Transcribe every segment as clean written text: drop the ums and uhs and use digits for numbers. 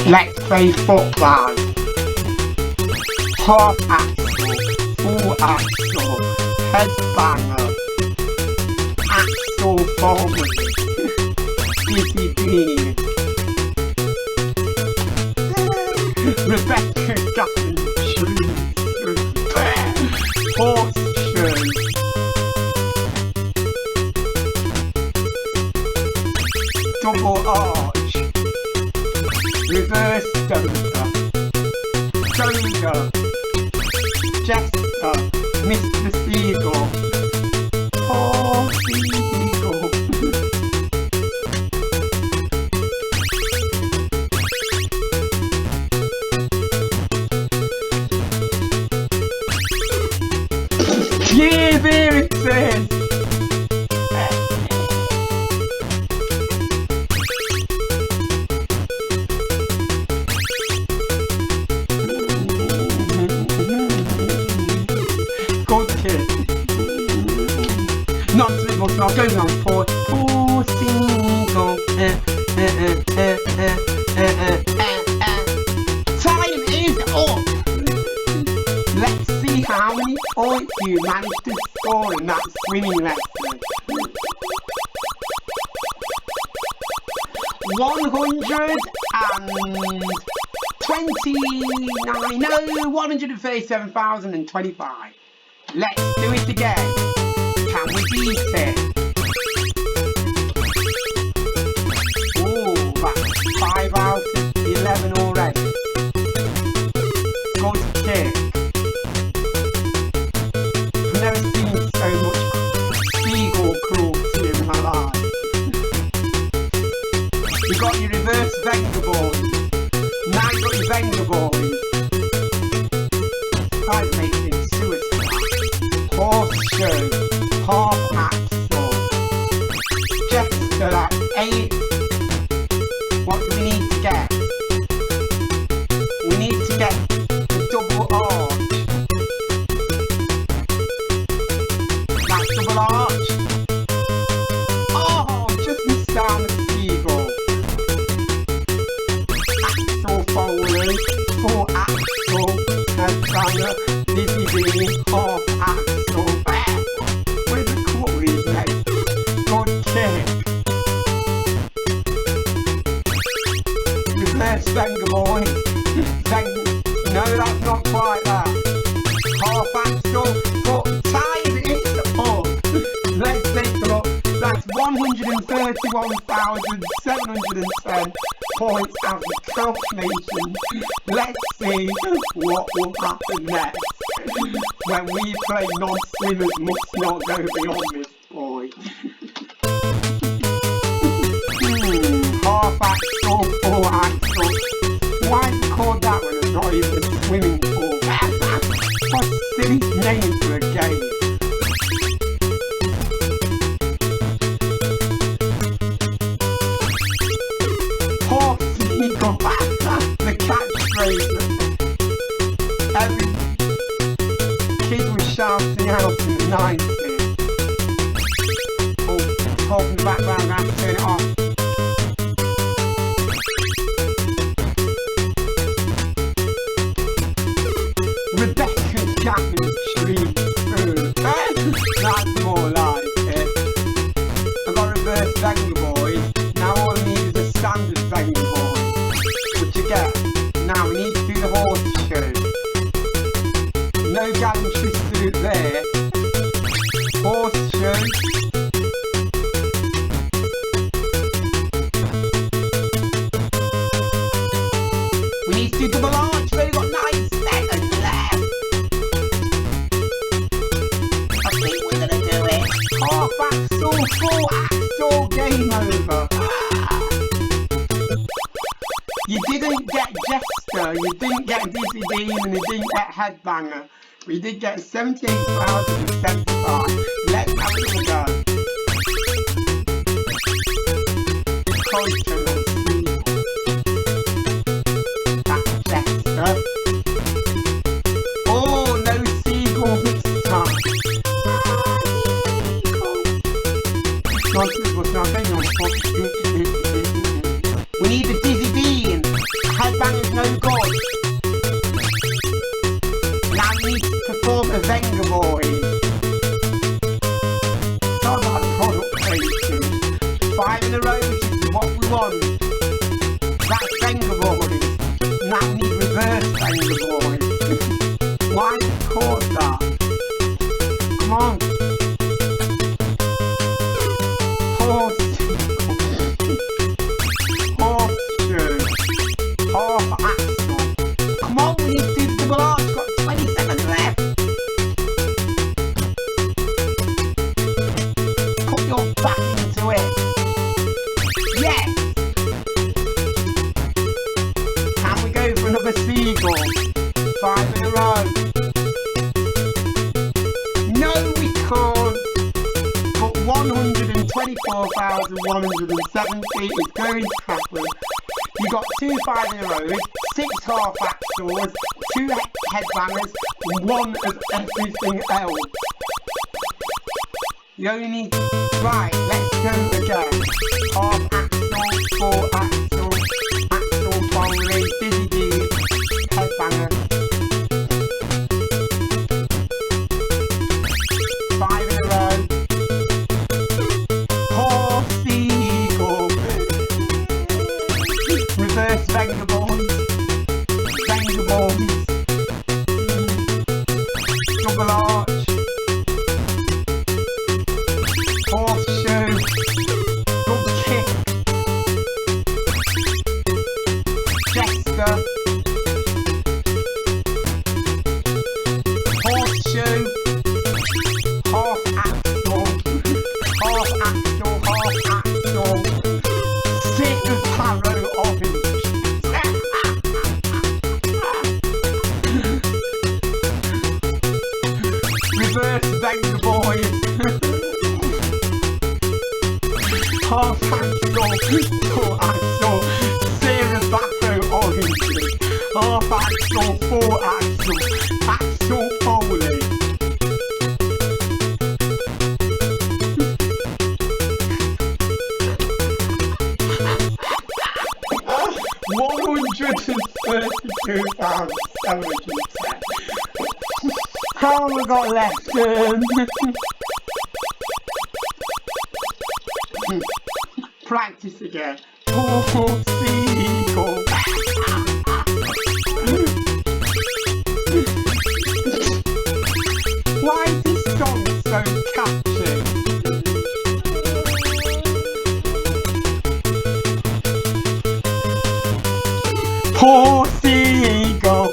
Let's play Footbag. Half axle, full axle, headbanger, axle forward, dizzy bean, Rebecca Gaffin trees, horseshoe, double arch, reverse Doda, Jester, Mr. Seagull, poor Seagull. Yeah, there it is! Not going on for poor Seagull. Time is up. Let's see how many points you managed to score in that swimming lesson. 137,025. Let's do it again. Can we beat it? Oh, that's 5 out of 11 already. Good kick. I've never seen so much seagull cruelty in my life. We got your reverse Vengaboys. Now you got your Vengaboys. Try making suicide. Horseshoe. Half axle. Jester at 8. What do we need to get? We need to get the double arch. That's double arch. Oh, just missed down the seagull. Axle forward, full axle, headbanger, dizzy bean, half axle. Vengaboys. No, that's not quite that. Half axle, but time is up. Let's take a look. That's 131,710 points out of the calculation. Let's see what will happen next when we play non-swimmers must not go beyond this point. Half axle, full axle. Why is it called that when it's not even a swimming pool? What a silly name for a game. Poor Seagull. The catchphrase that every kid was shouting out in the 90s. Oh, talk in the background, I have to turn it off. That's more like it. I've got reverse Vengaboys. Now all I need is a standard Vengaboy. Which you get. Now we need to do the horseshoe. No gallantry suit there. Horseshoe. We need to do double arch. We've only got 9 seconds left. Half axle, full axle, game over. You didn't get Jester, you didn't get Dizzy Bean, and you didn't get Headbanger. We did get 78,075. Let's have another go. That's Jester. Oh, no seagull this time. We need the Dizzy Bean, no good. Now we need to perform a Vengaboys. Talk about product placement. 5 in a row, which is what we want. That's Vengaboys. Now we need reverse Vengaboys. Why did it cause that? Come on. Horseshoe. Half axle. Come on, we need to do the double arch. We've got 20 seconds left. Put your back into it. Yes. Can we go for another seagull? 5 in a row. No, we can't. But 124,170 is going to happen. You got 2 5 in a row, 6 half axles, 2 headbangers, and 1 of everything else. You only need. Right, let's go again. Half axle, 4 axle, axle foley, dizzy dee, headbanger. 5 in a row. Horse-eagle. Reverse Vengaboys. Vengaboys. Double arch. Horseshoe. Double kick. Jester. Horseshoe. Half axle. Half axle. Half axle. Stick of Harrow orange. Reverse Vengaboys. Half axle, full axle, Sarah Batho oranges. Half axle, full axle, axle foley. £132,710. How have we got left? Practice again. Horse-eagle. Why is this song so catchy? Horse-eagle.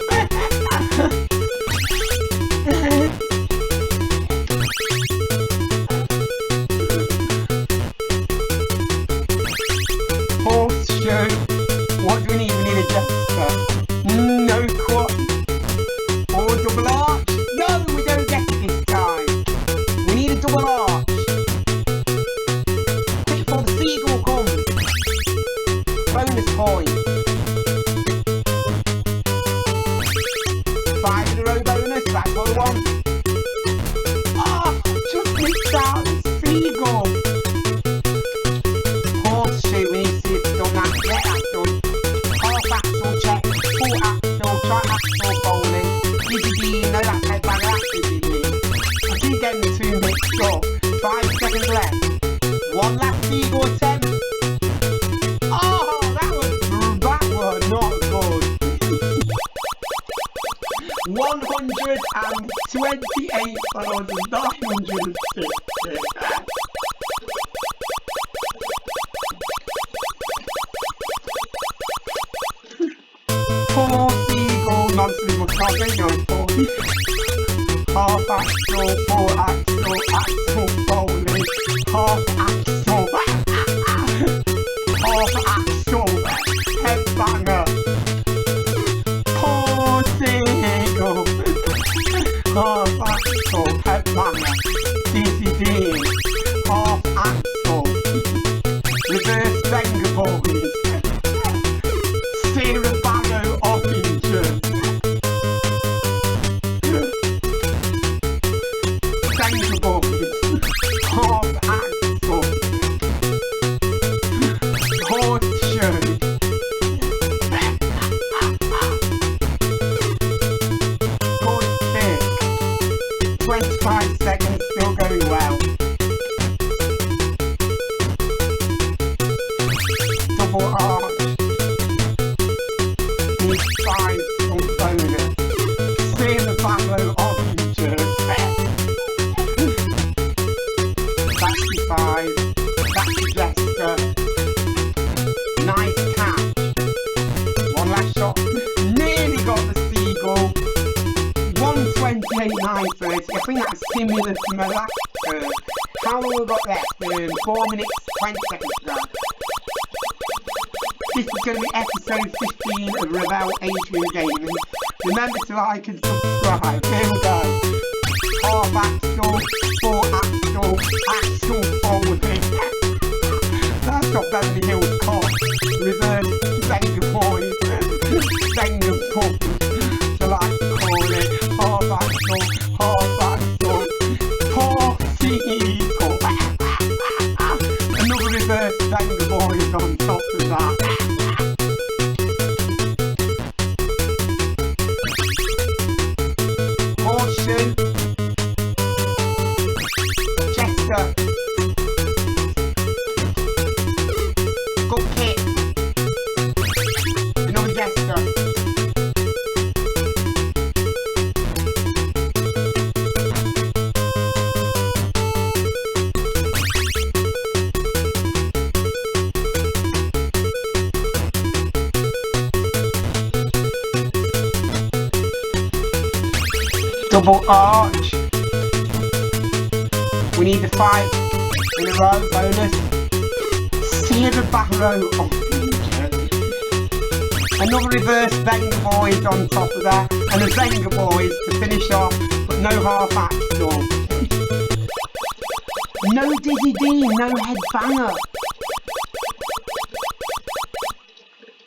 Horseshoe. What do we need? We need a jester. No quad. Or double arch. No, we don't get it this time. We need a double arch. Quick before the seagull comes. Bonus point. 5 in a row bonus. That's what I want. Oh, just missed out the seagull. Horseshoe, we need to see if it's done that. Yeah, that's done. Half axle check, full axle, tri-axle bowling. Dizzy dee, no, that's headbanger, that's dizzy dee. I keep getting the 2 mixed up. 5 seconds left. 1 last seagull attempt. Oh, that was not good. 128,960. Horse-eagle, non-cerebral target, going for half axle, 4 axle, axle foley, half axle, half axle, headbanger, horse-eagle, half axle, headbanger, DCD, half axle, reverse Vengaboys, Sarah Batho oranges, Vengaboys, half axle, similar to my last turn. How long have we got left? 4 minutes 20 seconds to go. This is going to be episode 15 of Reveal Adrian Gaming. Remember to like and subscribe. Here we go. Half axle, full axle folding. That's got Beverly Hills Cop. Reverse Vengaboys. Vengaboys. So I like to call it. Half axle. Poor SEAGULL. Another reverse Vengaboys on top of that. Caution. Jester. Good kick. Another Jester. Double arch. We need the 5 in a row bonus. Sierra Barrow on another reverse Vengaboys on top of that, and a Vengaboys to finish off, but no half axle. No Dizzy Dean, no headbanger.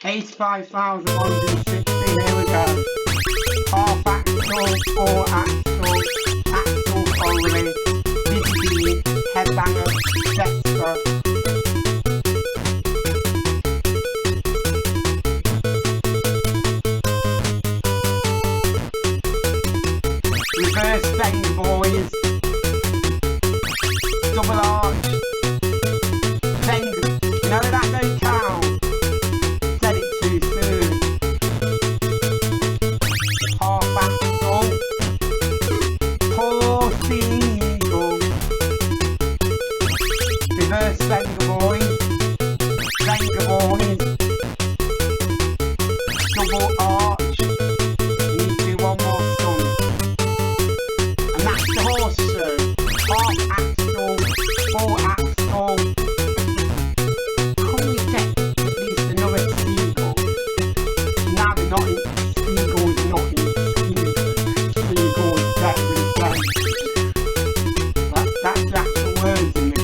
85,160, here we go. Half axle, 4 axle, axle foley, Dizzy Dean, headbanger, Jester. Reverse Vengaboys, double arch, you know that don't count, said it too soon. Half axle, poor SEAGULL, reverse Vengaboys, double arch, need to do one more stunt. And that's the horse show. Half axle, full axle. Can we get at least another SEAGULL? Now they're not in SEAGULL's not in SEAGULL's better than friends. That's the actual words in it.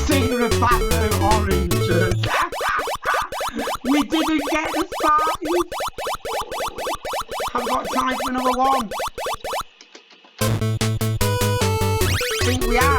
Sierra Barrow oranges. We didn't get the 5. I've got time for another one. I think we have.